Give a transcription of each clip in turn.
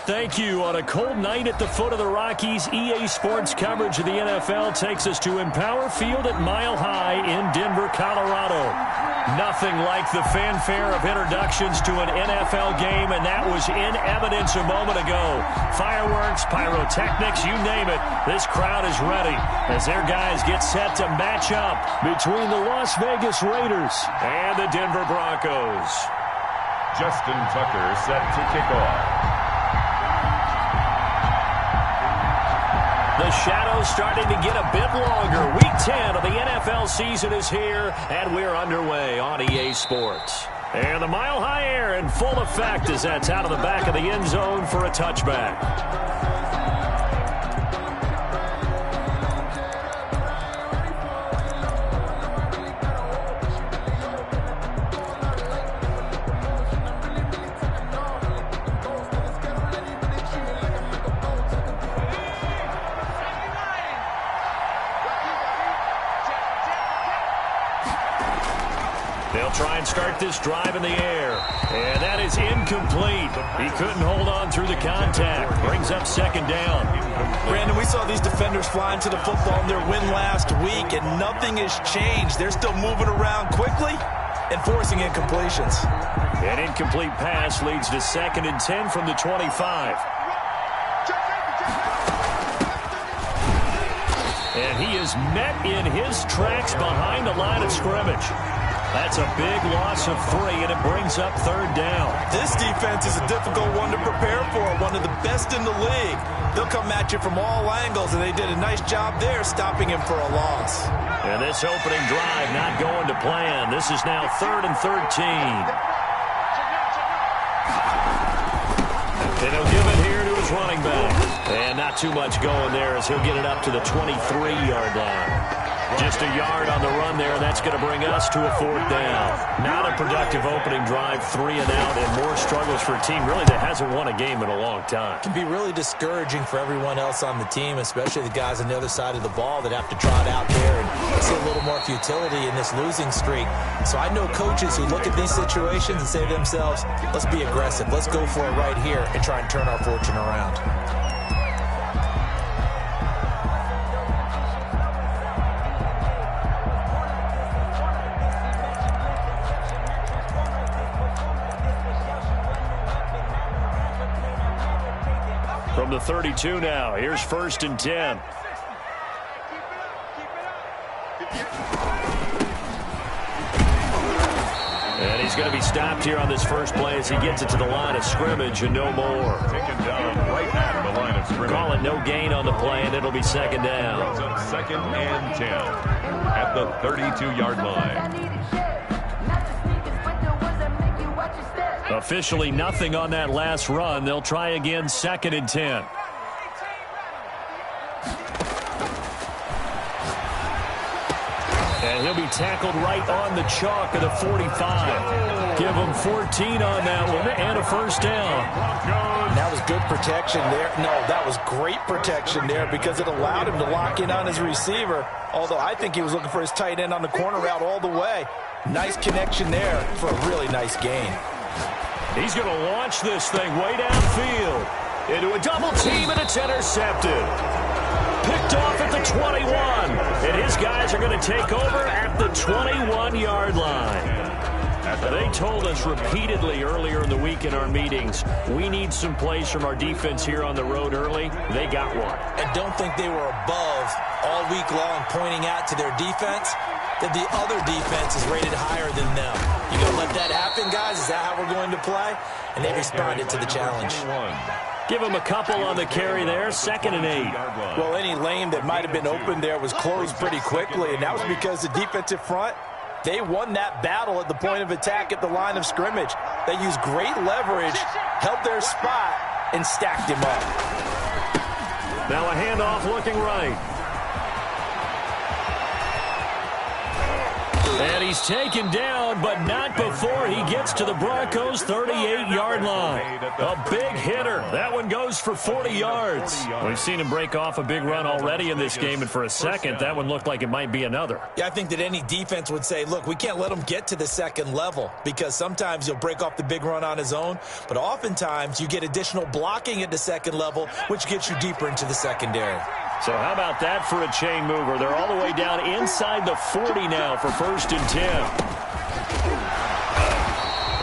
Thank you. On a cold night at the foot of the Rockies, EA Sports coverage of the NFL takes us to Empower Field at Mile High in Denver, Colorado. Nothing like the fanfare of introductions to an NFL game, and that was in evidence a moment ago. Fireworks, pyrotechnics, you name it. This crowd is ready as their guys get set to match up between the Las Vegas Raiders and the Denver Broncos. Justin Tucker set to kick off. The shadow's starting to get a bit longer. Week 10 of the NFL season is here, and we're underway on EA Sports. And the Mile High air in full effect as that's out of the back of the end zone for a touchback. They'll try and start this drive in the air. And that is incomplete. He couldn't hold on through the contact. Brings up second down. Brandon, we saw these defenders flying to the football in their win last week, and nothing has changed. They're still moving around quickly and forcing incompletions. An incomplete pass leads to 2nd and 10 from the 25. And he is met in his tracks behind the line of scrimmage. That's a big loss of 3, and it brings up 3rd down. This defense is a difficult one to prepare for, one of the best in the league. They'll come at you from all angles, and they did a nice job there stopping him for a loss. And this opening drive not going to plan. This is now 3rd and 13. And he'll give it here to his running back. And not too much going there as he'll get it up to the 23-yard line. Just a yard on the run there, and that's going to bring us to a 4th down. Not a productive opening drive, 3 and out, and more struggles for a team really that hasn't won a game in a long time. It can be really discouraging for everyone else on the team, especially the guys on the other side of the ball that have to trot out there and see a little more futility in this losing streak. So I know coaches who look at these situations and say to themselves, let's be aggressive, let's go for it right here and try and turn our fortune around. From the 32 now, here's 1st and 10. And he's going to be stopped here on this first play as he gets it to the line of scrimmage and no more. Taken down right at the line of scrimmage. Call it no gain on the play, and it'll be 2nd down. Brings up 2nd and 10 at the 32-yard line. Officially nothing on that last run. They'll try again, 2nd and 10. And he'll be tackled right on the chalk of the 45. Give him 14 on that one and a 1st down. And that was good protection there. No, that was great protection there because it allowed him to lock in on his receiver. Although I think he was looking for his tight end on the corner route all the way. Nice connection there for a really nice gain. He's going to launch this thing way downfield into a double team, and it's intercepted. Picked off at the 21, and his guys are going to take over at the 21-yard line. They told us repeatedly earlier in the week in our meetings, we need some plays from our defense here on the road early. They got one. And don't think they were above all week long pointing out to their defense that the other defense is rated higher than them. You going to let that happen, guys? Is that how we're going to play? And they responded to the challenge. Give him a couple on the carry there, 2nd and 8. Well, any lane that might have been open there was closed pretty quickly, and that was because the defensive front, they won that battle at the point of attack at the line of scrimmage. They used great leverage, held their spot, and stacked him up. Now a handoff looking right. And he's taken down, but not before he gets to the Broncos' 38-yard line. A big hitter. That one goes for 40 yards. We've seen him break off a big run already in this game, and for a second, that one looked like it might be another. Yeah, I think that any defense would say, look, we can't let him get to the second level, because sometimes he'll break off the big run on his own, but oftentimes you get additional blocking at the second level, which gets you deeper into the secondary. So how about that for a chain mover? They're all the way down inside the 40 now for 1st and 10.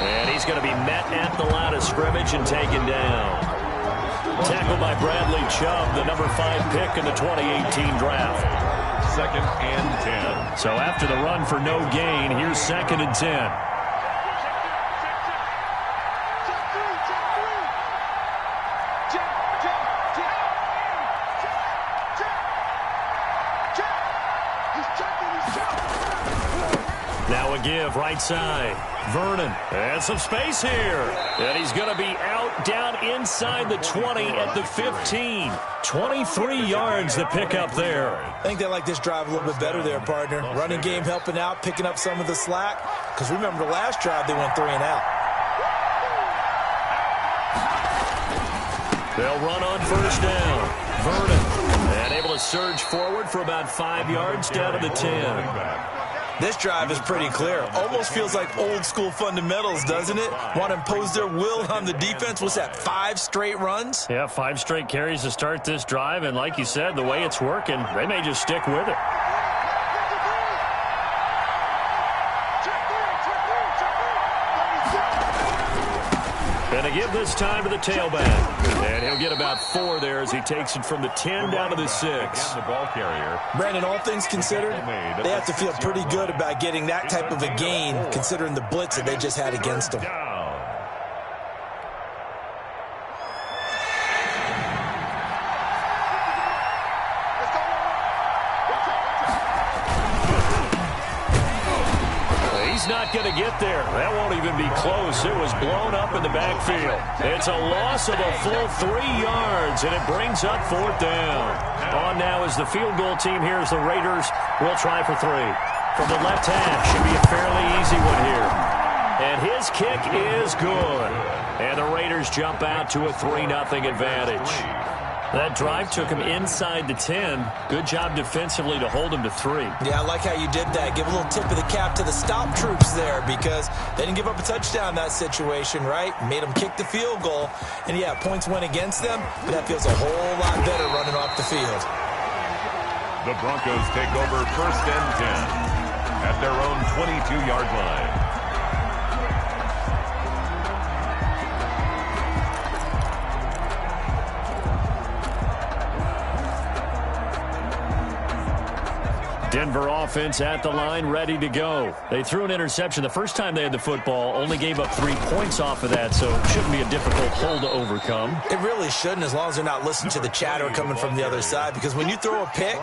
And he's going to be met at the line of scrimmage and taken down. Tackled by Bradley Chubb, the number 5 pick in the 2018 draft. 2nd and 10. So after the run for no gain, here's 2nd and 10. Now a give, right side. Vernon, and some space here. And he's going to be out down inside the 20 at the 15. 23 yards to pick up there. I think they like this drive a little bit better there, partner. Running game helping out, picking up some of the slack. Because remember, the last drive, they went 3 and out. They'll run on 1st down. Vernon, and able to surge forward for about 5 yards down to the 10. This drive is pretty clear. Almost feels like old school fundamentals, doesn't it? Want to impose their will on the defense. What's that, 5 straight runs? Yeah, 5 straight carries to start this drive. And like you said, the way it's working, they may just stick with it. And to give this time to the tailback. And he'll get about 4 there as he takes it from the 10 down to the 6. The ball carrier. Brandon, all things considered, they have to feel pretty good about getting that type of a gain, considering the blitz that they just had against them. He's not going to get there. That won't even be close. It was blown up in the backfield. It's a loss of a full 3 yards, and it brings up 4th down. On now is the field goal team. Here's the Raiders. We'll try for 3. From the left hash, should be a fairly easy one here. And his kick is good. And the Raiders jump out to a 3-0 advantage. That drive took him inside the 10. Good job defensively to hold him to 3. Yeah, I like how you did that. Give a little tip of the cap to the stop troops there, because they didn't give up a touchdown in that situation, right? Made them kick the field goal. And, yeah, points went against them, but that feels a whole lot better running off the field. The Broncos take over 1st and 10 at their own 22-yard line. Denver offense at the line, ready to go. They threw an interception the first time they had the football, only gave up 3 points off of that, so it shouldn't be a difficult hole to overcome. It really shouldn't, as long as they're not listening to the chatter coming from the other side, because when you throw a pick,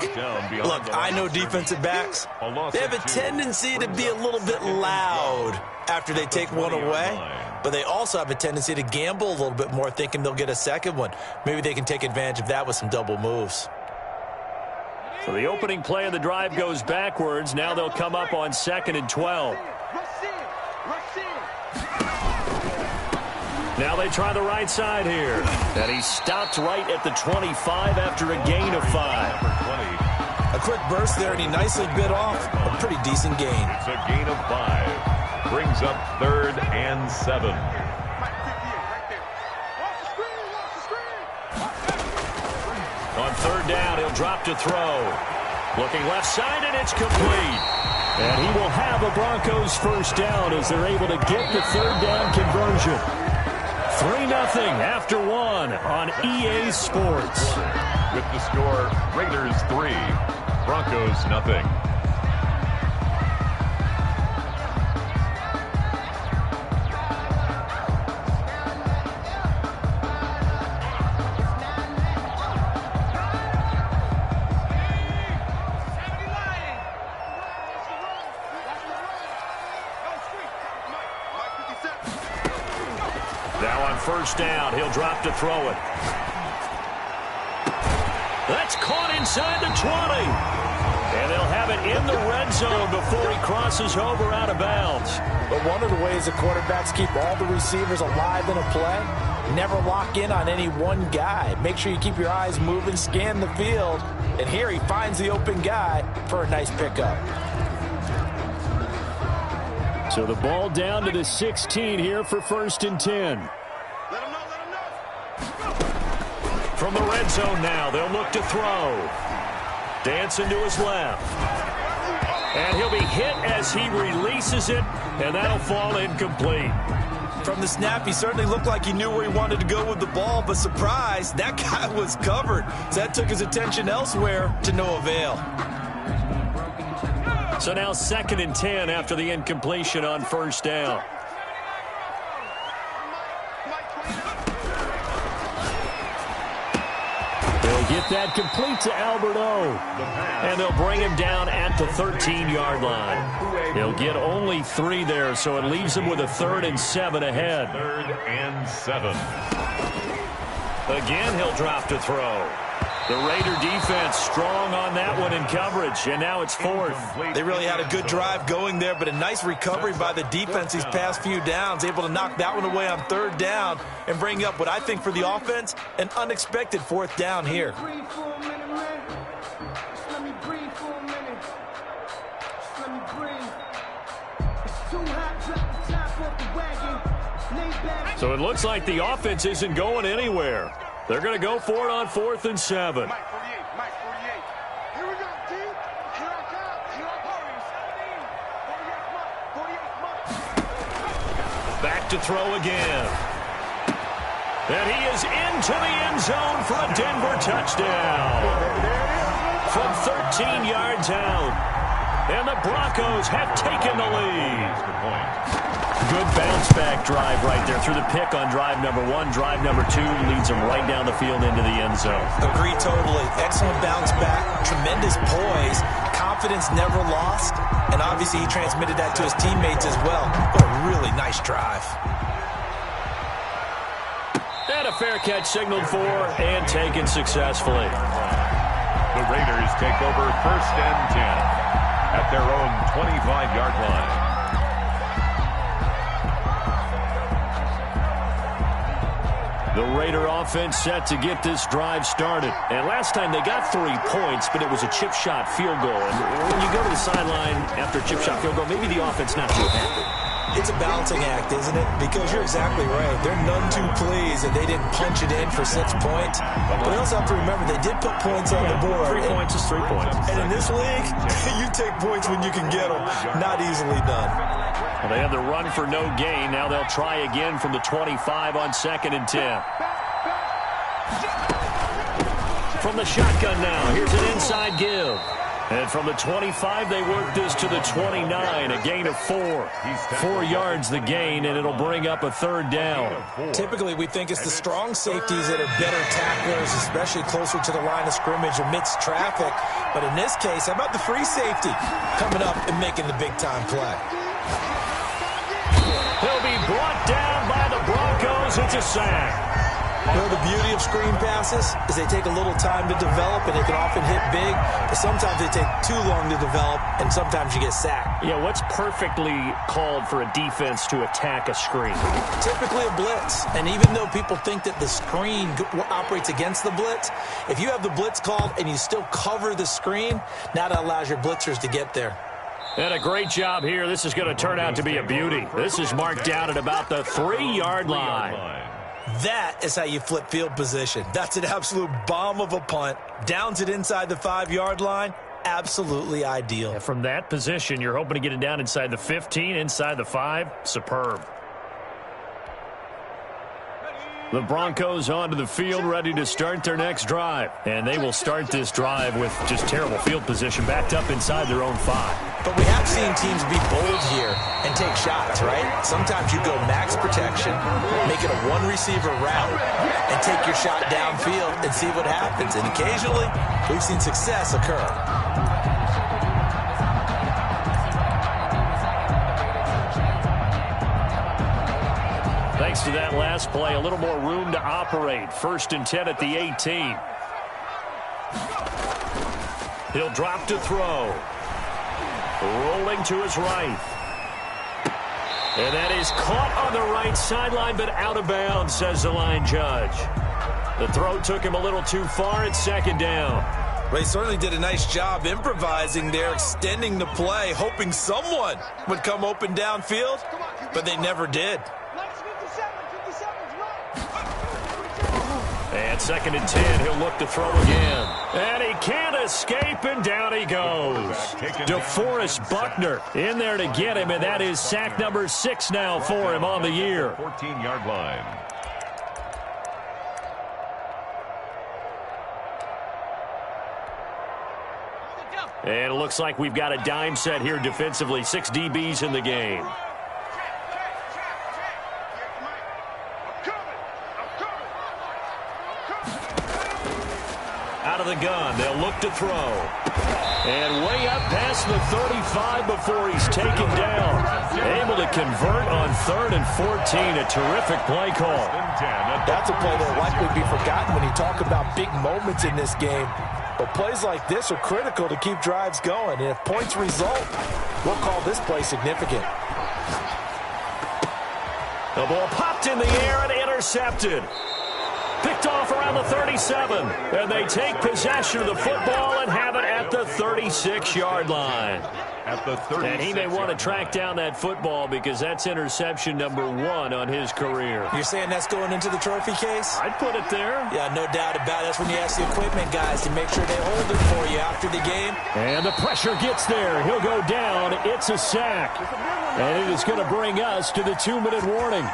look, I know defensive backs, they have a tendency to be a little bit loud after they take one away, but they also have a tendency to gamble a little bit more, thinking they'll get a second one. Maybe they can take advantage of that with some double moves. So the opening play of the drive goes backwards. Now they'll come up on 2nd and 12. Now they try the right side here. And he stopped right at the 25 after a gain of 5. A quick burst there, and he nicely bit off a pretty decent gain. It's a gain of 5. Brings up 3rd and 7. On 3rd down, he'll drop to throw. Looking left side, and it's complete. And he will have a Broncos 1st down as they're able to get the 3rd down conversion. 3-0 after 1 on EA Sports. With the score, Raiders 3, Broncos 0. Now on 1st down, he'll drop to throw it. That's caught inside the 20. And they'll have it in the red zone before he crosses over out of bounds. But one of the ways the quarterbacks keep all the receivers alive in a play, never lock in on any one guy. Make sure you keep your eyes moving, scan the field. And here he finds the open guy for a nice pickup. So the ball down to the 16 here for 1st and 10. From the red zone now, they'll look to throw. Dancing to his left. And he'll be hit as he releases it, and that'll fall incomplete. From the snap, he certainly looked like he knew where he wanted to go with the ball, but surprise, that guy was covered. So that took his attention elsewhere to no avail. So now 2nd and 10 after the incompletion on 1st down. They'll get that complete to Alberto. And they'll bring him down at the 13-yard line. He'll get only 3 there, so it leaves him with a 3rd and 7 ahead. 3rd and 7. Again, he'll drop to throw. The Raider defense strong on that one in coverage, and now it's 4th. They really had a good drive going there, but a nice recovery by the defense these past few downs, able to knock that one away on 3rd down and bring up what I think for the offense, an unexpected 4th down here. So it looks like the offense isn't going anywhere. They're going to go for it on 4th and 7. Mike 48. Here we go, team. Here I come. Here I come. 48. Back to throw again. And he is into the end zone for a Denver touchdown. From 13 yards out. And the Broncos have taken the lead. Good bounce-back drive right there through the pick on drive number 1. Drive number 2 leads them right down the field into the end zone. Agree totally. Excellent bounce back, tremendous poise, confidence never lost, and obviously he transmitted that to his teammates as well. What a really nice drive. And a fair catch signaled for and taken successfully. The Raiders take over 1st and 10 at their own 25-yard line. The Raider offense set to get this drive started. And last time they got 3 points, but it was a chip shot field goal. And when you go to the sideline after a chip shot field goal, maybe the offense not too happy. It's a balancing act, isn't it? Because you're exactly right. They're none too pleased that they didn't punch it in for 6 points. But you also have to remember they did put points on the board. 3 points is 3 points. And in this league, you take points when you can get them. Not easily done. Well, they have the run for no gain. Now they'll try again from the 25 on 2nd and 10. From the shotgun now, here's an inside give. And from the 25, they work this to the 29, a gain of 4. 4 yards the gain, and it'll bring up a 3rd down. Typically, we think it's the strong safeties that are better tacklers, especially closer to the line of scrimmage amidst traffic. But in this case, how about the free safety coming up and making the big-time play? He'll be brought down by the Broncos. It's a sack. You know, the beauty of screen passes is they take a little time to develop, and they can often hit big, but sometimes they take too long to develop, and sometimes you get sacked. Yeah, what's perfectly called for a defense to attack a screen? Typically a blitz, and even though people think that the screen operates against the blitz, if you have the blitz called and you still cover the screen, now that allows your blitzers to get there. And a great job here. This is going to turn out to be a beauty. This is marked out at about the 3-yard line. That is how you flip field position. That's an absolute bomb of a punt. Downs it inside the 5-yard line. Absolutely ideal. And from that position, you're hoping to get it down inside the 15, inside the 5. Superb. The Broncos onto the field, ready to start their next drive. And they will start this drive with just terrible field position, backed up inside their own 5. But we have seen teams be bold here and take shots, right? Sometimes you go max protection, make it a one-receiver route, and take your shot downfield and see what happens. And occasionally, we've seen success occur. Thanks to that last play, a little more room to operate. 1st and 10 at the 18. He'll drop to throw. Rolling to his right. And that is caught on the right sideline, but out of bounds, says the line judge. The throw took him a little too far. It's second down. Well, he certainly did a nice job improvising there, extending the play, hoping someone would come open downfield, but they never did. And second and 10, he'll look to throw again. And he can't escape, and down he goes. DeForest Buckner in there to get him, and that is sack number 6 now for him on the year. 14-yard line. And it looks like we've got a dime set here defensively. 6 DBs in the game. Out of the gun, they'll look to throw. And way up past the 35 before he's taken down. Able to convert on 3rd and 14. A terrific play call. That's a play that will likely be forgotten when you talk about big moments in this game. But plays like this are critical to keep drives going. And if points result, we'll call this play significant. The ball popped in the air and intercepted. Picked off around the 37. And they take possession of the football and have it at the 36-yard line. At the 36. And he may want to track down that football because that's interception number 1 on his career. You're saying that's going into the trophy case? I'd put it there. Yeah, no doubt about it. That's when you ask the equipment guys to make sure they hold it for you after the game. And the pressure gets there. He'll go down. It's a sack. And it is going to bring us to the 2-minute warning.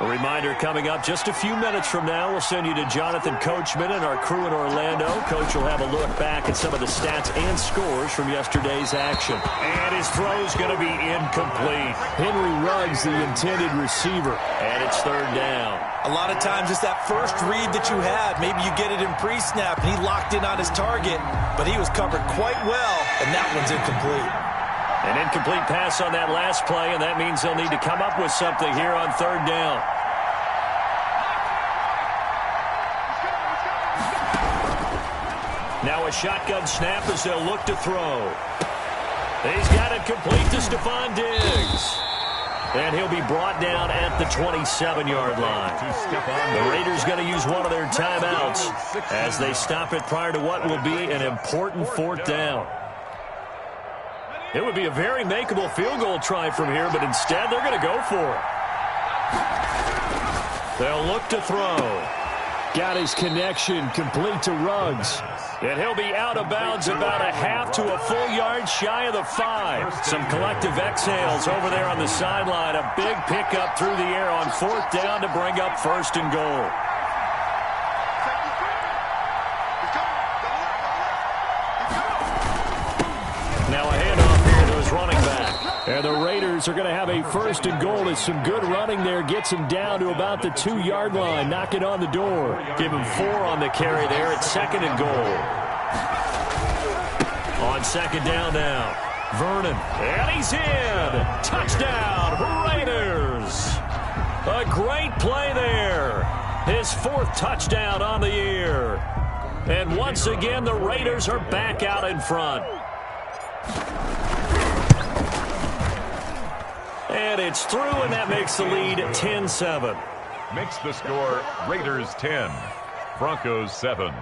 A reminder coming up just a few minutes from now. We'll send you to Jonathan Coachman and our crew in Orlando. Coach will have a look back at some of the stats and scores from yesterday's action. And his throw's going to be incomplete. Henry Ruggs, the intended receiver. And it's 3rd down. A lot of times it's that first read that you have. Maybe you get it in pre-snap, and he locked in on his target, but he was covered quite well, and that one's incomplete. An incomplete pass on that last play, and that means they'll need to come up with something here on 3rd down. Now a shotgun snap as they'll look to throw. He's got it complete to Stephon Diggs. And he'll be brought down at the 27-yard line. The Raiders going to use one of their timeouts as they stop it prior to what will be an important 4th down. It would be a very makeable field goal try from here, but instead they're going to go for it. They'll look to throw. Got his connection complete to Ruggs. And he'll be out of bounds about a half to a full yard shy of the 5. Some collective exhales over there on the sideline. A big pickup through the air on 4th down to bring up 1st and goal. Now a handoff here to his running back. And the Raiders are going to have a 1st and goal as some good running there gets him down to about the 2-yard line. Knock it on the door. Give him 4 on the carry there at 2nd and goal. On 2nd down now. Vernon. And he's in. Touchdown, Raiders. A great play there. His 4th touchdown on the year. And once again, the Raiders are back out in front. And it's through, and that makes the lead 10-7. Makes the score Raiders 10, Broncos 7.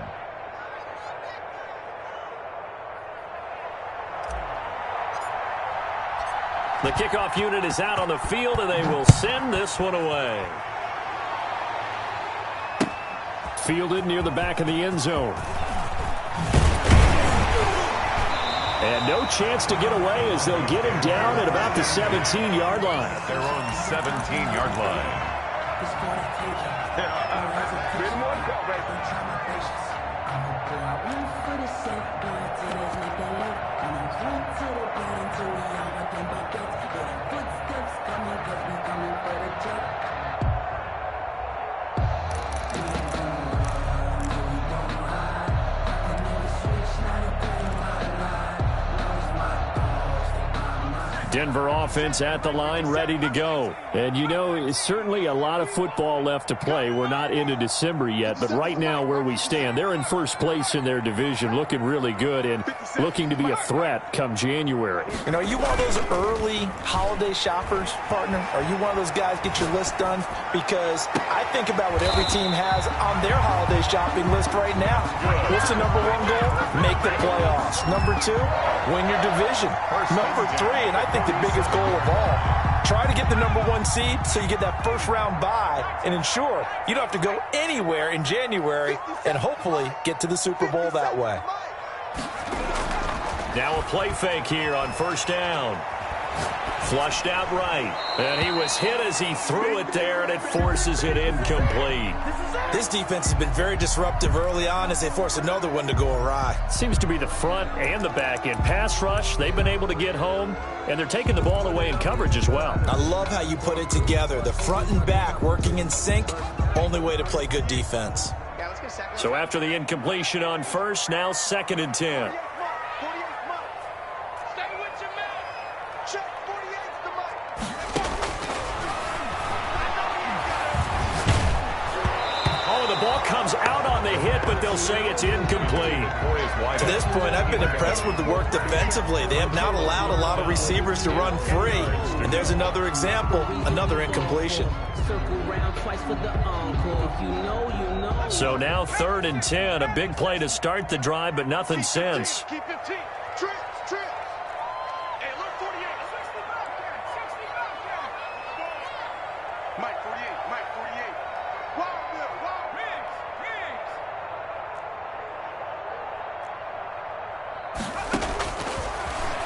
The kickoff unit is out on the field, and they will send this one away. Fielded near the back of the end zone. And no chance to get away as they'll get him down at about the 17-yard line. At their own 17-yard line. Denver offense at the line, ready to go. And, you know, it's certainly a lot of football left to play. We're not into December yet, but right now where we stand, they're in first place in their division, looking really good and looking to be a threat come January. You know, are you one of those early holiday shoppers, partner? Are you one of those guys get your list done? Because I think about what every team has on their holiday shopping list right now. What's the number one goal? Make the playoffs. Number two, win your division. Number three, and I think the biggest goal of all, try to get the number one seed so you get that first round bye and ensure you don't have to go anywhere in January and hopefully get to the Super Bowl that way. Now a play fake here on first down. Flushed out right. And he was hit as he threw it there, and it forces it incomplete. This defense has been very disruptive early on as they force another one to go awry. Seems to be the front and the back end. Pass rush, they've been able to get home, and they're taking the ball away in coverage as well. I love how you put it together. The front and back working in sync, only way to play good defense. So after the incompletion on first, now 2nd and 10. Comes out on the hit, but they'll say it's incomplete. To this point, I've been impressed with the work defensively. They have not allowed a lot of receivers to run free. And there's another example, another incompletion. So now 3rd and 10, a big play to start the drive, but nothing since.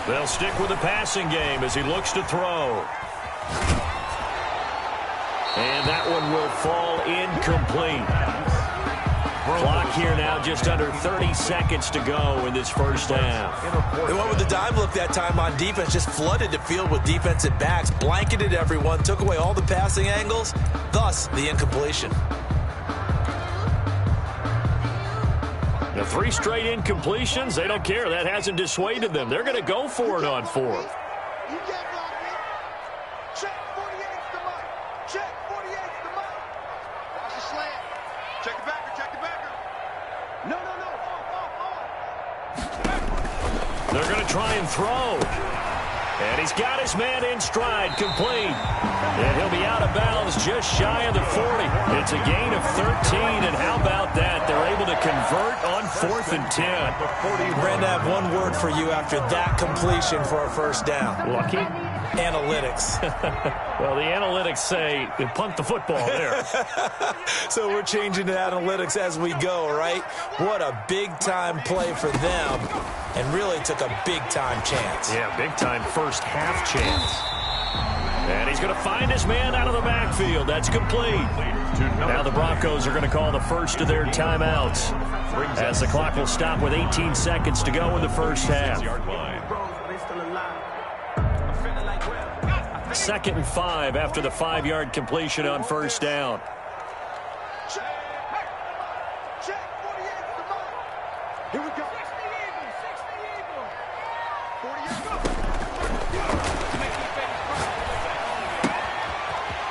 They'll stick with the passing game as he looks to throw. And that one will fall incomplete. Clock here now, just under 30 seconds to go in this first half. They went with the dime look that time on defense, just flooded the field with defensive backs, blanketed everyone, took away all the passing angles, thus the incompletion. The 3 straight incompletions, they don't care. That hasn't dissuaded them. They're going to go for it on 4th. Check 48's the money. Check 48's the money. Watch the slant. Check the backer. Check the backer. No. They're going to try and throw. And he's got his man in stride, complete. And he'll be out of bounds just shy of the 40. It's a gain of 13, and how about that? They're able to convert on 4th and 10. Brandon, I have one word for you after that completion for a first down. Lucky? Analytics. Well, the analytics say punt the football there. So we're changing to analytics as we go, right? What a big-time play for them, and really took a big-time chance. Yeah, big-time first half chance. And he's going to find his man out of the backfield. That's complete. Now the Broncos are going to call the first of their timeouts as the clock will stop with 18 seconds to go in the first half. 2nd and 5 after the 5-yard completion on first down. Here we go.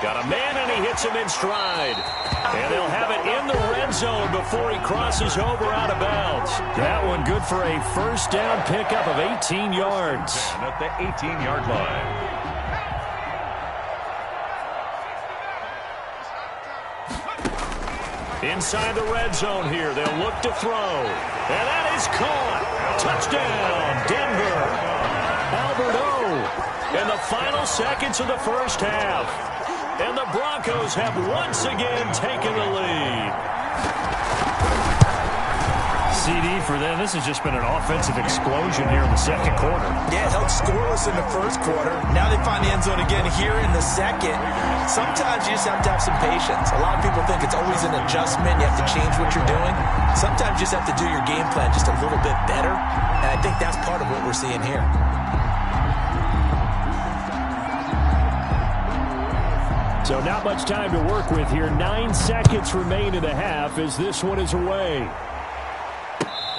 Got a man, and he hits him in stride. And they'll have it in the red zone before he crosses over out of bounds. That one good for a first down pickup of 18 yards. At the 18-yard line. Inside the red zone here, they'll look to throw. And that is caught. Touchdown, Denver. Albert O in the final seconds of the first half. And the Broncos have once again taken the lead. CD for them. This has just been an offensive explosion here in the second quarter. Yeah, held scoreless in the first quarter. Now they find the end zone again here in the second. Sometimes you just have to have some patience. A lot of people think it's always an adjustment. You have to change what you're doing. Sometimes you just have to do your game plan just a little bit better. And I think that's part of what we're seeing here. So not much time to work with here. 9 seconds remain in the half as this one is away.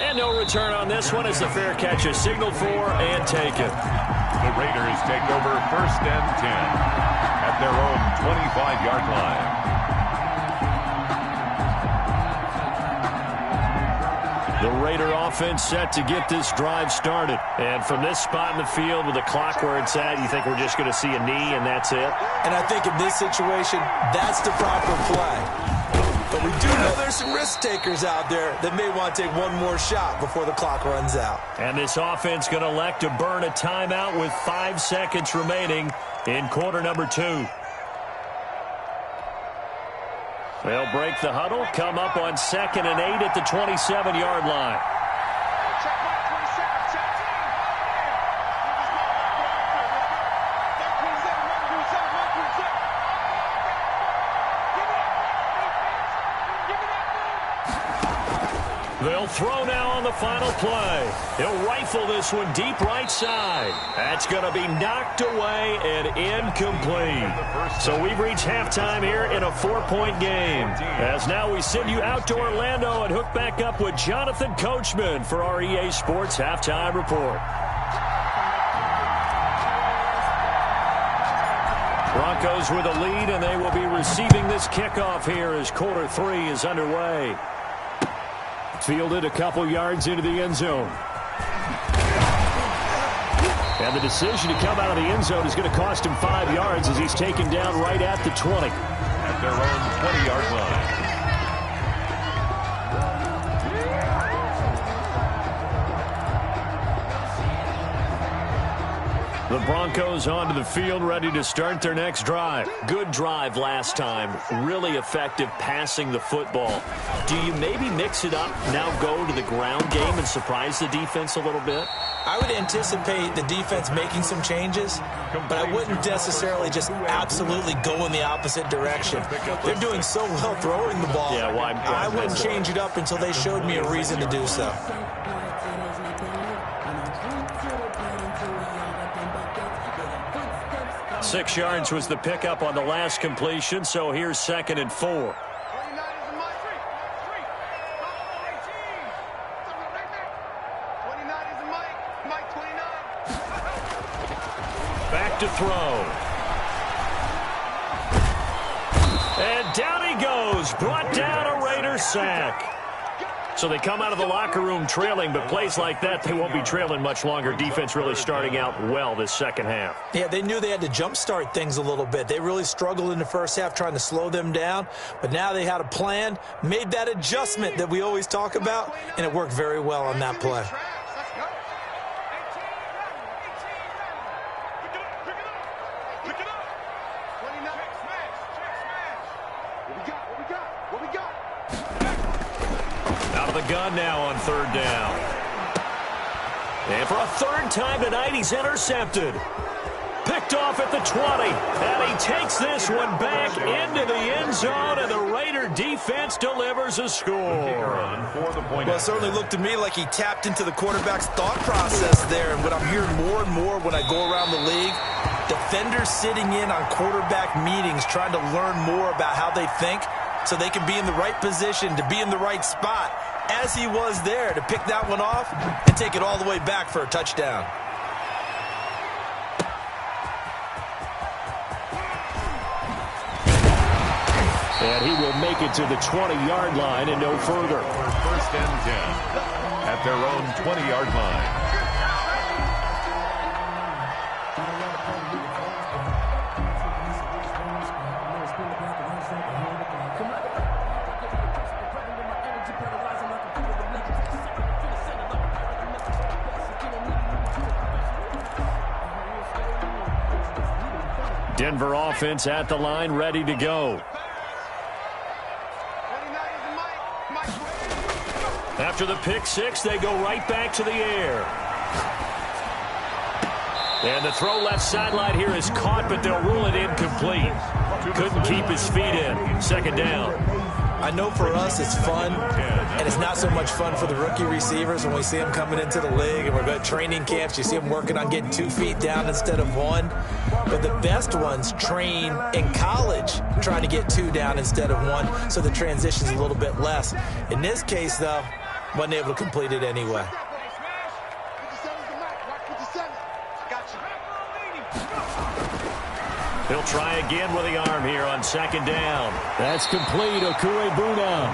And no return on this one as the fair catch is signaled for and taken. The Raiders take over 1st and 10 at their own 25-yard line. The Raider offense set to get this drive started. And from this spot in the field with the clock where it's at, you think we're just going to see a knee and that's it? And I think in this situation, that's the proper play. But we do know there's some risk takers out there that may want to take one more shot before the clock runs out. And this offense going to elect to burn a timeout with 5 seconds remaining in quarter number 2. They'll break the huddle, come up on 2nd and 8 at the 27-yard line. They'll throw now on the final play. He'll rifle this one deep right side. That's going to be knocked away and incomplete. So we've reached halftime here in a 4-point game. As now we send you out to Orlando and hook back up with Jonathan Coachman for our EA Sports Halftime Report. Broncos with a lead, and they will be receiving this kickoff here as quarter 3 is underway. Fielded a couple yards into the end zone. And the decision to come out of the end zone is going to cost him 5 yards as he's taken down right at the 20. At their own 20-yard line. The Broncos onto the field, ready to start their next drive. Good drive last time. Really effective passing the football. Do you maybe mix it up, now go to the ground game and surprise the defense a little bit? I would anticipate the defense making some changes, but I wouldn't necessarily just absolutely go in the opposite direction. They're doing so well throwing the ball. Yeah, why I wouldn't change it up until they showed me a reason to do so. 6 yards was the pickup on the last completion, so here's 2nd and 4. Back to throw. And down he goes. Brought down a Raider sack. So they come out of the locker room trailing, but plays like that, they won't be trailing much longer. Defense really starting out well this second half. Yeah, they knew they had to jumpstart things a little bit. They really struggled in the first half trying to slow them down, but now they had a plan, made that adjustment that we always talk about, and it worked very well on that play. Gun now on 3rd down. And for a 3rd time tonight, he's intercepted. Picked off at the 20. And he takes this one back into the end zone, and the Raider defense delivers a score. Well, it certainly looked to me like he tapped into the quarterback's thought process there. And what I'm hearing more and more when I go around the league, defenders sitting in on quarterback meetings trying to learn more about how they think so they can be in the right position to be in the right spot, as he was there to pick that one off and take it all the way back for a touchdown. And he will make it to the 20-yard line and no further. 1st and 10 at their own 20-yard line. Denver offense at the line, ready to go. After the pick six, they go right back to the air. And the throw left sideline here is caught, but they'll rule it incomplete. Couldn't keep his feet in. 2nd down. I know for us it's fun, and it's not so much fun for the rookie receivers when we see them coming into the league and we're going to training camps. You see them working on getting 2 feet down instead of 1. But the best ones train in college trying to get 2 down instead of 1, so the transition's a little bit less. In this case, though, wasn't able to complete it anyway. He'll try again with the arm here on second down. That's complete, Okuebuna.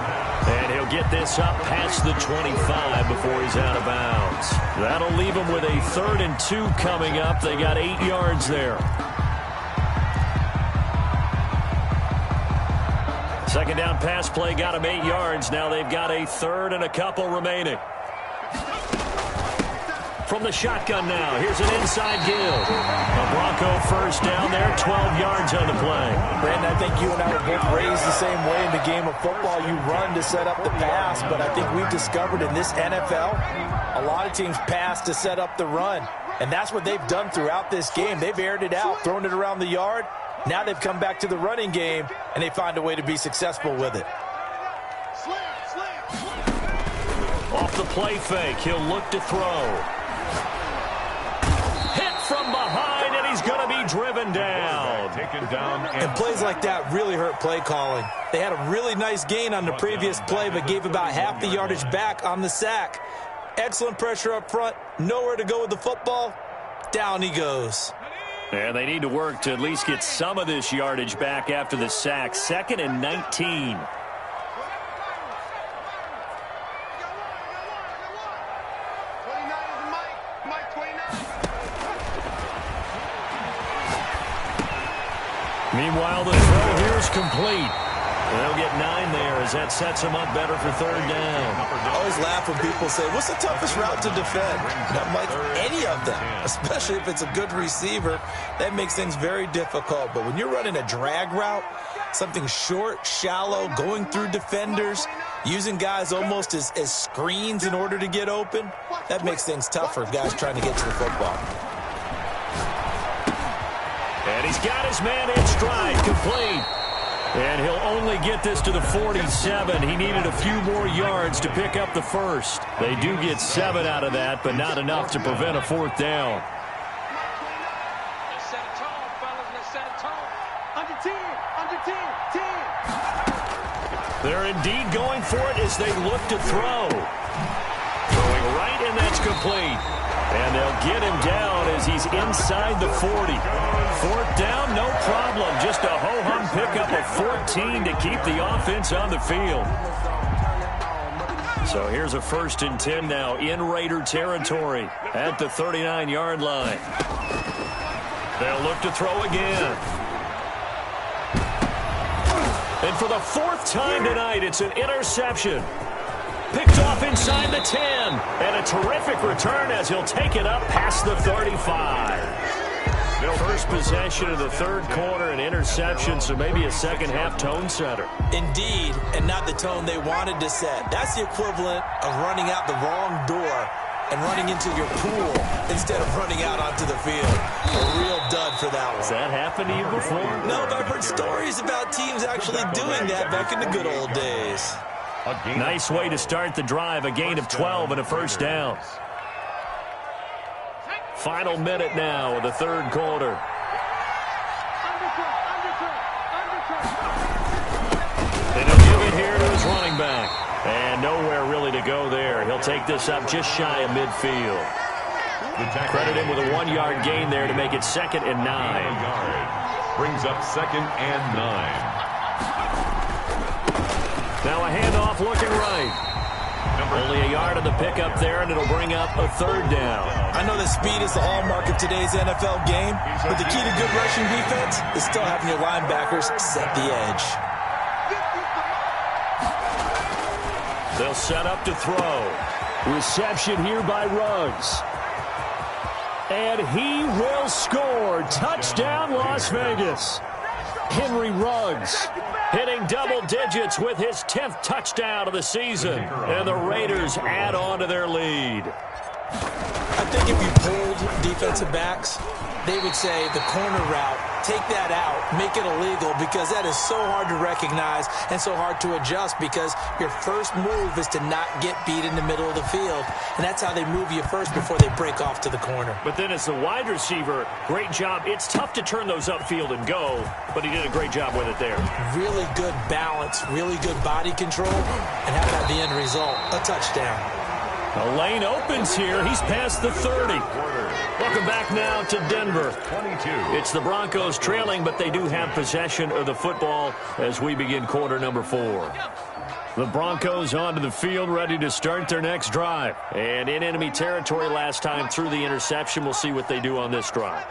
And he'll get this up past the 25 before he's out of bounds. That'll leave him with a 3rd and 2 coming up. They got 8 yards there. Second down pass play got him 8 yards. Now they've got a 3rd and a couple remaining. From the shotgun now, here's an inside give. A Bronco first down there, 12 yards on the play. Brandon, I think you and I were both raised the same way in the game of football. You run to set up the pass, but I think we've discovered in this NFL, a lot of teams pass to set up the run. And that's what they've done throughout this game. They've aired it out, thrown it around the yard. Now they've come back to the running game, and they find a way to be successful with it. Off the play fake, he'll look to throw. From behind, and he's going to be driven down. Taken down. And plays like that really hurt play calling. They had a really nice gain on the previous play, but gave about half the yardage back on the sack. Excellent pressure up front. Nowhere to go with the football. Down he goes. And they need to work to at least get some of this yardage back after the sack. 2nd and 19. Meanwhile, the throw here is complete. They'll get 9 there as that sets them up better for 3rd down. I always laugh when people say, what's the toughest route to defend? And I'm like, any of them, especially if it's a good receiver. That makes things very difficult. But when you're running a drag route, something short, shallow, going through defenders, using guys almost as screens in order to get open, that makes things tougher, guys trying to get to the football. And he's got his man in stride, complete. And he'll only get this to the 47. He needed a few more yards to pick up the first. They do get 7 out of that, but not enough to prevent a 4th down. They're indeed going for it as they look to throw. Throwing right, and that's complete. And they'll get him down as he's inside the 40. 4th down, no problem. Just a ho-hum pickup of 14 to keep the offense on the field. So here's a 1st and 10 now in Raider territory at the 39-yard line. They'll look to throw again. And for the 4th time tonight, it's an interception. Picked off inside the 10. And a terrific return as he'll take it up past the 35. First possession of the 3rd quarter, an interception, so maybe a second-half tone setter. Indeed, and not the tone they wanted to set. That's the equivalent of running out the wrong door and running into your pool instead of running out onto the field. A real dud for that one. Has that happened to you before? No, but I've heard stories about teams actually doing that back in the good old days. Nice way to start the drive, a gain of 12 and a 1st down. Final minute now of the 3rd quarter. And he'll give it here to his running back. And nowhere really to go there. He'll take this up just shy of midfield. Credit him with a 1-yard gain there to make it 2nd and 9. Brings up 2nd and 9. Now a handoff looking right. Only a yard on the pickup there, and it'll bring up a 3rd down. I know that speed is the hallmark of today's NFL game, but the key to good rushing defense is still having your linebackers set the edge. They'll set up to throw. Reception here by Ruggs. And he will score. Touchdown, Las Vegas. Henry Ruggs hitting double digits with his 10th touchdown of the season. And the Raiders add on to their lead. I think if you pulled defensive backs, they would say the corner route, take that out, make it illegal, because that is so hard to recognize and so hard to adjust, because your first move is to not get beat in the middle of the field. And that's how they move you first before they break off to the corner. But then as the wide receiver, great job. It's tough to turn those upfield and go, but he did a great job with it there. Really good balance, really good body control, and how about the end result? A touchdown. The lane opens here. He's past the 30. Welcome back now to Denver. 22. It's the Broncos trailing, but they do have possession of the football as we begin quarter number 4. The Broncos onto the field, ready to start their next drive. And in enemy territory last time through the interception. We'll see what they do on this drive.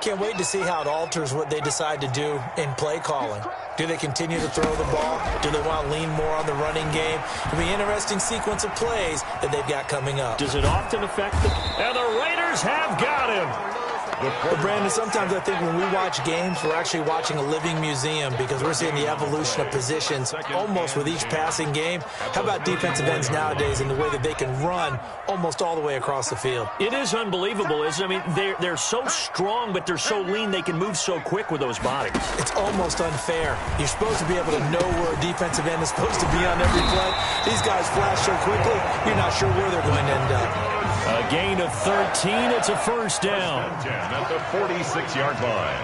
Can't wait to see how it alters what they decide to do in play calling. Do they continue to throw the ball? Do they want to lean more on the running game? It'll be an interesting sequence of plays that they've got coming up. Does it often affect them? And the Raiders have got him. But Brandon, sometimes I think when we watch games, we're actually watching a living museum because we're seeing the evolution of positions almost with each passing game. How about defensive ends nowadays and the way that they can run almost all the way across the field? It is unbelievable, isn't it? I mean, they're so strong, but they're so lean, they can move so quick with those bodies. It's almost unfair. You're supposed to be able to know where a defensive end is supposed to be on every play. These guys flash so quickly, you're not sure where they're going to end up. A gain of 13. It's a first down. At the 46-yard line.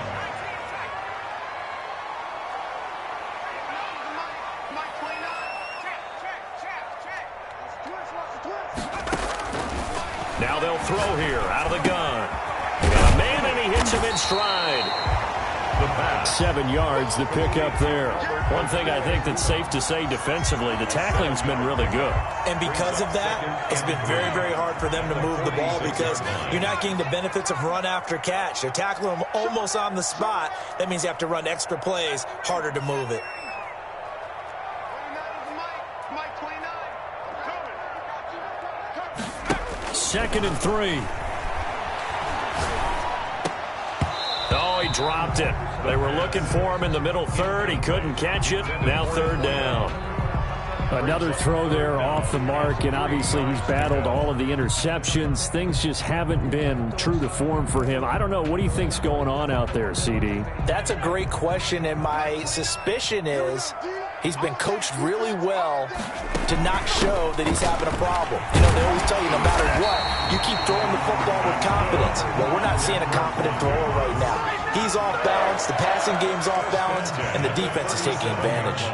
Now they'll throw here out of the gun. Got a man, and he hits him in stride. The pass. 7 yards, the pick up there. One thing I think that's safe to say defensively, the tackling's been really good. And because of that, it's been very, very hard for them to move the ball because you're not getting the benefits of run after catch. They're tackling them almost on the spot. That means you have to run extra plays, harder to move it. Second and 3. Oh, he dropped it. They were looking for him in the middle third. He couldn't catch it. Now third down. Another throw there off the mark, and obviously he's battled all of the interceptions. Things just haven't been true to form for him. I don't know. What do you think's going on out there, CD? That's a great question, and my suspicion is he's been coached really well to not show that he's having a problem. You know, they always tell you no matter what, you keep throwing the football with confidence. Well, we're not seeing a confident thrower right now. He's off balance, the passing game's off balance, and the defense is taking advantage.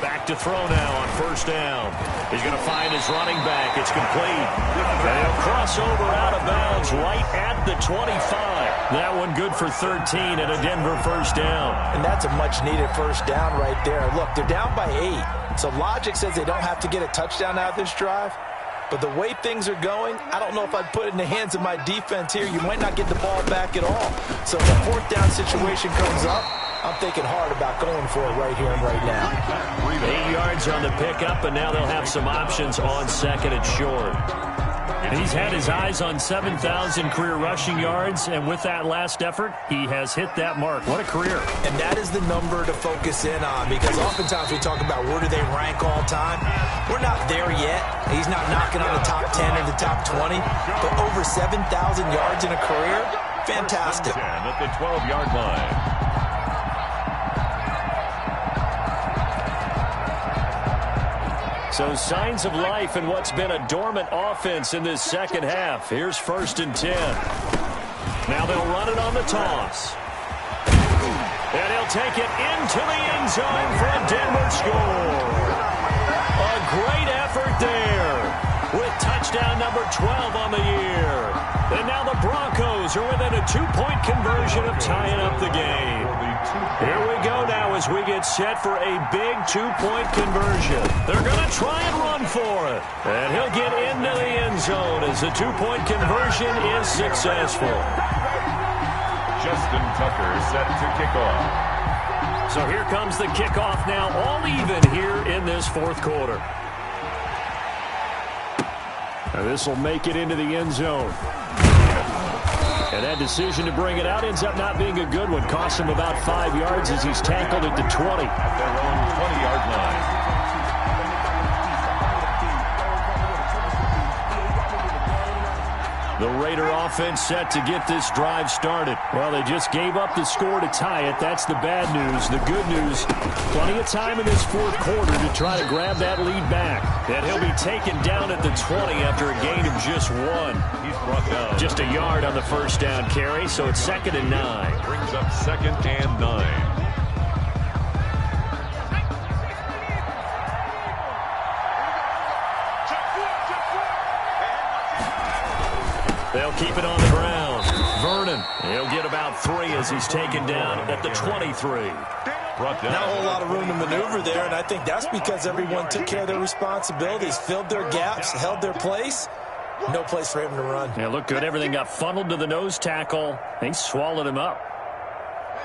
Back to throw now on first down. He's going to find his running back. It's complete. And he'll cross over out of bounds right at the 25. That one good for 13 and a Denver first down. And that's a much-needed first down right there. Look, they're down by 8. So logic says they don't have to get a touchdown out of this drive. But the way things are going, I don't know if I'd put it in the hands of my defense here. You might not get the ball back at all. So if a fourth down situation comes up, I'm thinking hard about going for it right here and right now. 8 yards on the pickup, and now they'll have some options on second and short. He's had his eyes on 7,000 career rushing yards, and with that last effort, he has hit that mark. What a career. And that is the number to focus in on, because oftentimes we talk about where do they rank all time. We're not there yet. He's not knocking on the top 10 or the top 20, but over 7,000 yards in a career, fantastic. At the 12-yard line. So signs of life in what's been a dormant offense in this second half. Here's first and 10. Now they'll run it on the toss. And he'll take it into the end zone for a Denver score. A great effort there with touchdown number 12 on the year. And now the Broncos are within a 2-point conversion of tying up the game. Here we go now as we get set for a big 2-point conversion. They're going to try and run for it. And he'll get into the end zone as the 2-point conversion is successful. Justin Tucker set to kick off. So here comes the kickoff now, all even here in this fourth quarter. Now this will make it into the end zone. And that decision to bring it out ends up not being a good one. Costs him about 5 yards as he's tackled at the 20. At their own 20-yard line. The Raider offense set to get this drive started. Well, they just gave up the score to tie it. That's the bad news. The good news, plenty of time in this fourth quarter to try to grab that lead back. And he'll be taken down at the 20 after a gain of just 1. He's brought down. Just a yard on the first down carry, so it's 2nd and 9. Brings up 2nd and 9. They'll keep it on the ground. Vernon, he'll get about 3 as he's taken down at the 23. Brought down. Not a whole lot of room to maneuver there, and I think that's because everyone took care of their responsibilities, filled their gaps, held their place. No place for him to run. Yeah, looked good. Everything got funneled to the nose tackle. He swallowed him up.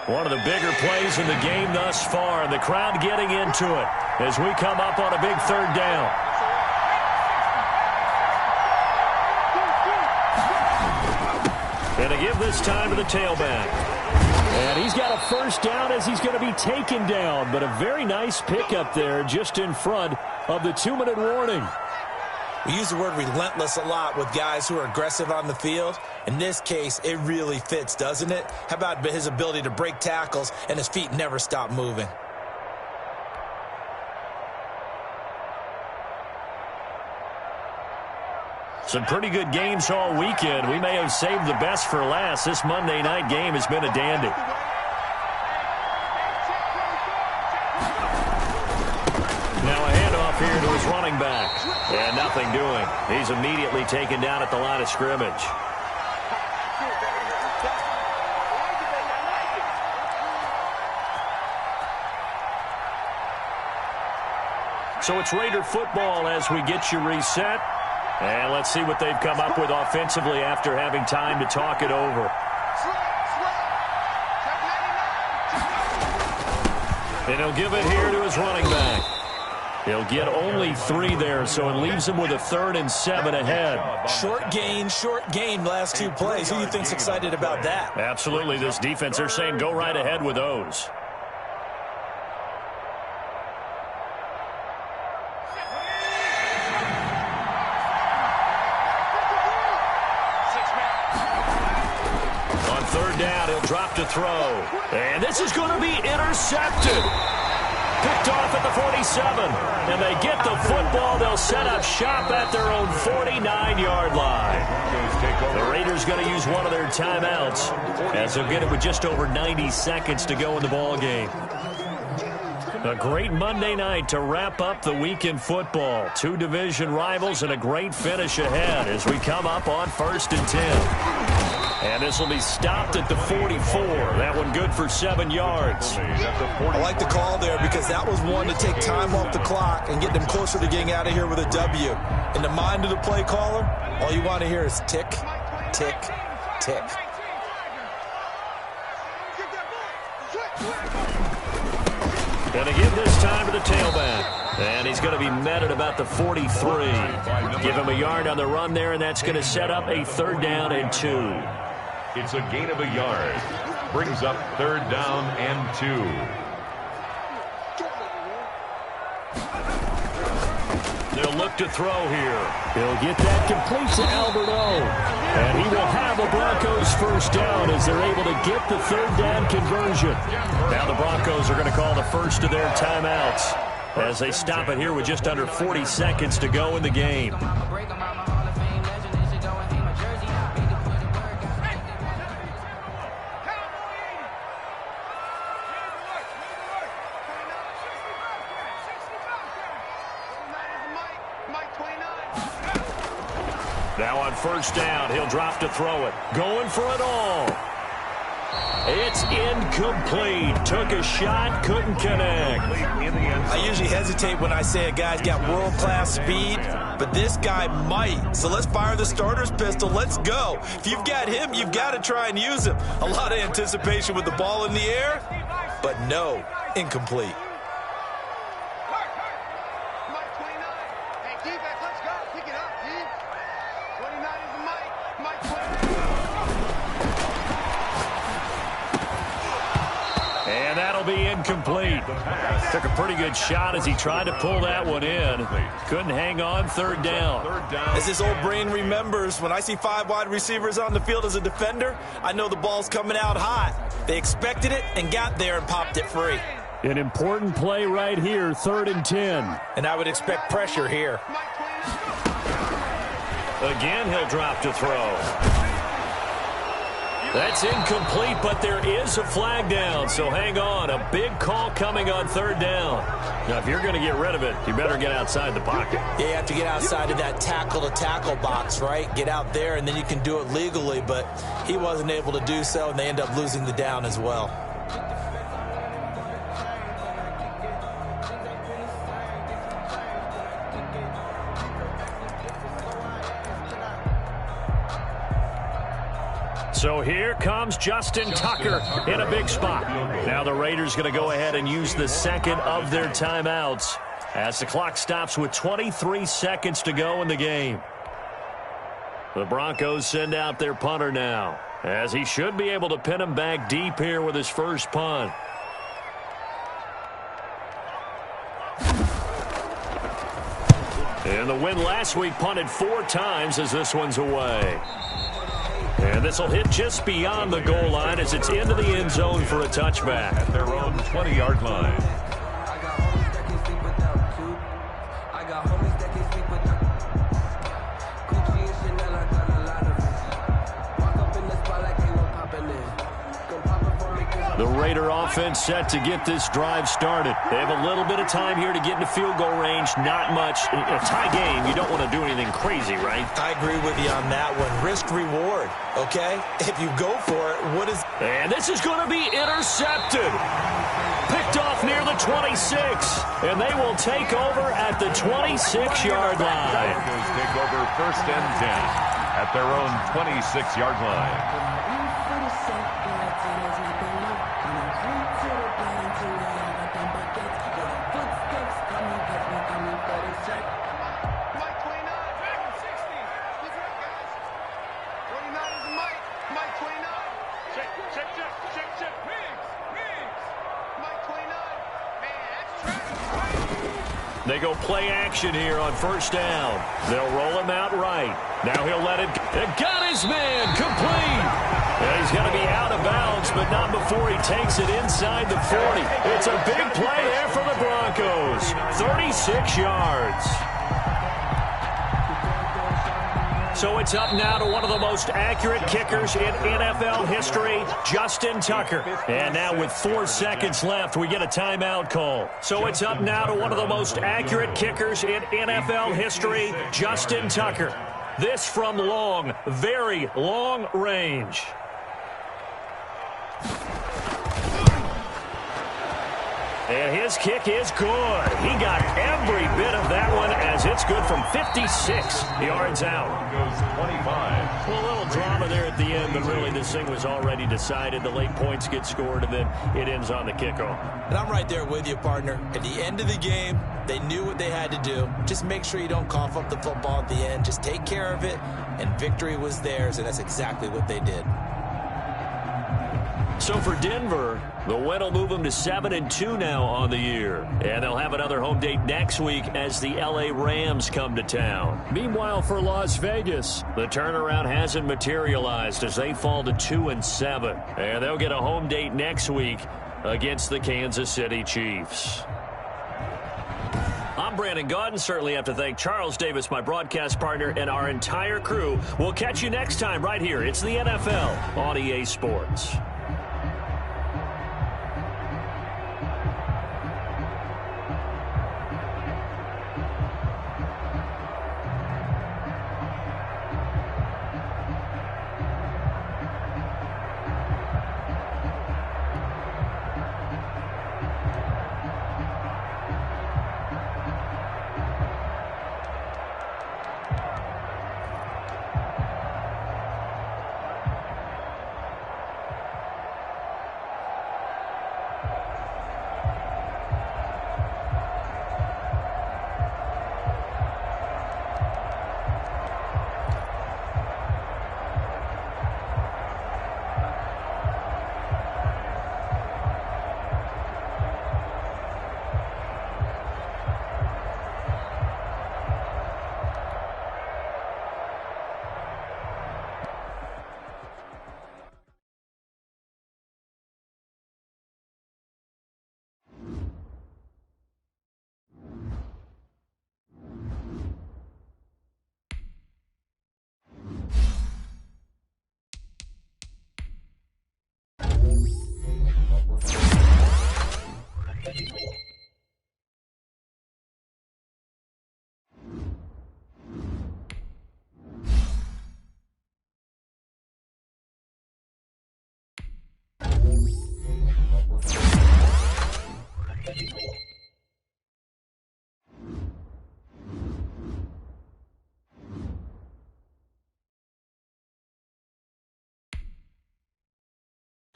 One of the bigger plays in the game thus far, and the crowd getting into it as we come up on a big 3rd down. And to give this time to the tailback. And he's got a 1st down as he's going to be taken down, but a very nice pickup there just in front of the 2-minute warning. We use the word relentless a lot with guys who are aggressive on the field. In this case, it really fits, doesn't it? How about his ability to break tackles and his feet never stop moving? Some pretty good games all weekend. We may have saved the best for last. This Monday night game has been a dandy. Now a handoff here to his running back. And nothing doing. He's immediately taken down at the line of scrimmage. So it's Raider football as we get you reset. And let's see what they've come up with offensively after having time to talk it over. And he'll give it here to his running back. He'll get only 3 there, so it leaves him with a 3rd and 7 ahead. Short gain last 2 plays. Who do you think's excited about that? Absolutely, this defense, they're saying go right ahead with those. On 3rd down, he'll drop to throw. And this is going to be intercepted. Picked off at the 47, and they get the football. They'll set up shop at their own 49-yard line. The Raiders going to use one of their timeouts as they'll get it with just over 90 seconds to go in the ball game. A great Monday night to wrap up the week in football. 2 division rivals and a great finish ahead as we come up on 1st and 10. And this will be stopped at the 44. That one good for 7 yards. I like the call there because that was one to take time off the clock and get them closer to getting out of here with a W. In the mind of the play caller, all you want to hear is tick, tick, tick. Going to give this time to the tailback. And he's going to be met at about the 43. Give him a yard on the run there, and that's going to set up a 3rd down and 2. It's a gain of a yard. Brings up 3rd down and 2. They'll look to throw here. He'll get that complete to Albert O. And he will have a Broncos 1st down as they're able to get the 3rd down conversion. Now the Broncos are going to call the first of their timeouts as they stop it here with just under 40 seconds to go in the game. Now on 1st down, he'll drop to throw it. Going for it all. It's incomplete. Took a shot, couldn't connect. I usually hesitate when I say a guy's got world-class speed, but this guy might. So let's fire the starter's pistol. Let's go. If you've got him, you've got to try and use him. A lot of anticipation with the ball in the air, but no, incomplete. And that'll be incomplete. Took a pretty good shot as he tried to pull that one in. Couldn't hang on. 3rd down. As this old brain remembers, when I see 5 wide receivers on the field as a defender, I know the ball's coming out hot. They expected it and got there and popped it free. An important play right here, 3rd and 10. And I would expect pressure here. Again, he'll drop to throw. That's incomplete, but there is a flag down, so hang on. A big call coming on third down. Now, if you're going to get rid of it, you better get outside the pocket. Yeah, you have to get outside of that tackle-to-tackle box, right? Get out there, and then you can do it legally, but he wasn't able to do so, and they end up losing the down as well. So here comes Justin Tucker in a big spot. Now the Raiders going to go ahead and use the second of their timeouts as the clock stops with 23 seconds to go in the game. The Broncos send out their punter now, as he should be able to pin him back deep here with his first punt. And the win last week punted 4 times as this one's away. And this will hit just beyond the goal line as it's into the end zone for a touchback. At their own 20-yard line. The Raider offense set to get this drive started. They have a little bit of time here to get into field goal range. Not much. In a tie game, you don't want to do anything crazy, right? I agree with you on that one. Risk-reward, okay? If you go for it, what is... And this is going to be intercepted. Picked off near the 26. And they will take over at the 26-yard line. Broncos take over first and 10 at their own 26-yard line. They go play action here on first down. They'll roll him out right. Now he'll let it. Got his man complete. And he's going to be out of bounds, but not before he takes it inside the 40. It's a big play there for the Broncos. 36 yards. So it's up now to one of the most accurate kickers in NFL history, Justin Tucker. And now with 4 seconds left, we get a timeout call. So it's up now to one of the most accurate kickers in NFL history, Justin Tucker. This from long, very long range. And his kick is good. He got every bit of that one as it's good from 56 yards out. Goes 25. Well, a little drama there at the end, but really this thing was already decided. The late points get scored, and then it ends on the kickoff. And I'm right there with you, partner. At the end of the game, they knew what they had to do. Just make sure you don't cough up the football at the end. Just take care of it, and victory was theirs, and that's exactly what they did. So for Denver, the win will move them to 7-2 now on the year. And they'll have another home date next week as the LA Rams come to town. Meanwhile, for Las Vegas, the turnaround hasn't materialized as they fall to 2-7. And they'll get a home date next week against the Kansas City Chiefs. I'm Brandon Gaudin. Certainly have to thank Charles Davis, my broadcast partner, and our entire crew. We'll catch you next time right here. It's the NFL on EA Sports.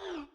it.